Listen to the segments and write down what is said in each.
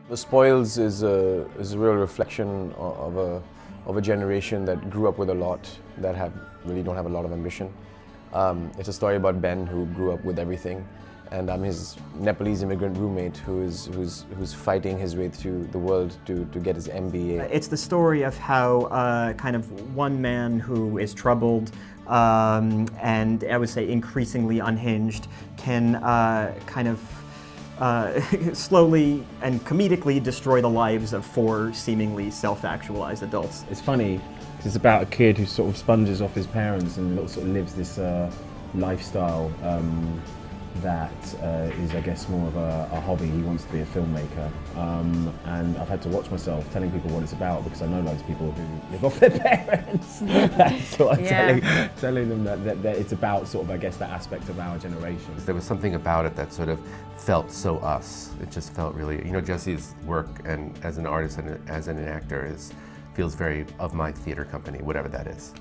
The Spoils is a real reflection of a generation that grew up with a lot, that really don't have a lot of ambition. It's a story about Ben, who grew up with everything, and I'm his Nepalese immigrant roommate who's fighting his way through the world to get his MBA. It's the story of how kind of one man who is troubled and I would say increasingly unhinged can kind of slowly and comedically destroy the lives of four seemingly self-actualized adults. It's funny because it's about a kid who sort of sponges off his parents and sort of lives this lifestyle that is, I guess, more of a hobby. He wants to be a filmmaker, and I've had to watch myself telling people what it's about because I know loads of people who live off their parents. So I'm telling them that it's about sort of, I guess, that aspect of our generation. There was something about it that sort of felt so us. It just felt really, Jesse's work and as an artist and as an actor feels very of my theater company, whatever that is.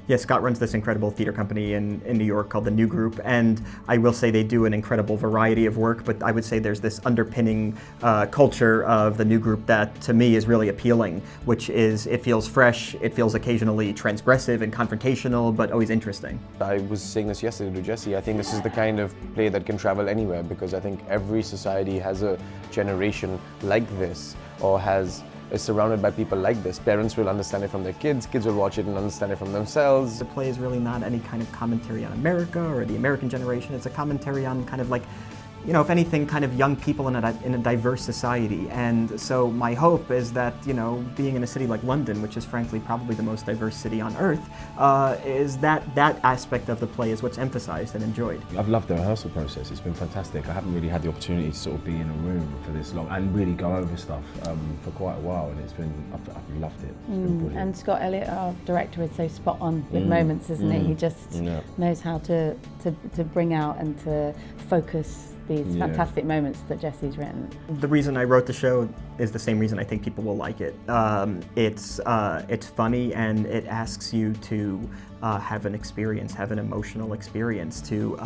Yeah, Scott runs this incredible theater company in New York called the New Group, and I will say they do an incredible variety of work, but I would say there's this underpinning culture of the New Group that to me is really appealing, which is it feels fresh, it feels occasionally transgressive and confrontational, but always interesting. I was saying this yesterday to Jesse, I think this is the kind of play that can travel anywhere, because I think every society has a generation like this, or is surrounded by people like this. Parents will understand it from their kids will watch it and understand it from themselves. The play is really not any kind of commentary on America or the American generation. It's a commentary on kind of like, if anything, kind of young people in a diverse society. And so my hope is that, being in a city like London, which is frankly probably the most diverse city on earth, is that aspect of the play is what's emphasized and enjoyed. I've loved the rehearsal process. It's been fantastic. I haven't really had the opportunity to sort of be in a room for this long and really go over stuff for quite a while, and I've loved it. It's been brilliant. And Scott Elliot, our director, is so spot on with moments, isn't he? He just knows how to bring out and to focus these fantastic moments that Jesse's written. The reason I wrote the show is the same reason I think people will like it. It's funny, and it asks you to have an experience, have an emotional experience, to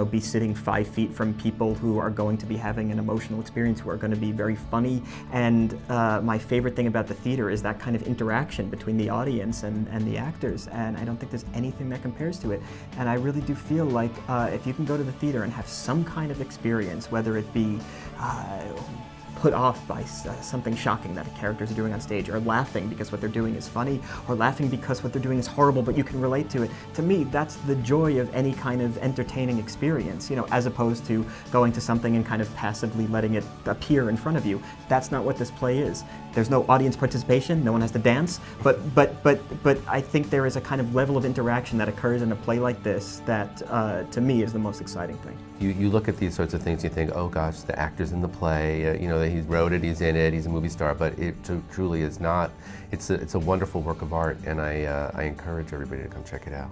be sitting 5 feet from people who are going to be having an emotional experience, who are going to be very funny. And my favorite thing about the theater is that kind of interaction between the audience and the actors, and I don't think there's anything that compares to it. And I really do feel like if you can go to the theater and have some kind of experience, whether it be put off by something shocking that the characters are doing on stage, or laughing because what they're doing is funny, or laughing because what they're doing is horrible but you can relate to it. To me, that's the joy of any kind of entertaining experience, as opposed to going to something and kind of passively letting it appear in front of you. That's not what this play is. There's no audience participation, no one has to dance, but I think there is a kind of level of interaction that occurs in a play like this that, to me, is the most exciting thing. You look at these sorts of things, you think, oh gosh, the actor's in the play, he wrote it, he's in it, he's a movie star, but it truly is not. It's a wonderful work of art, and I encourage everybody to come check it out.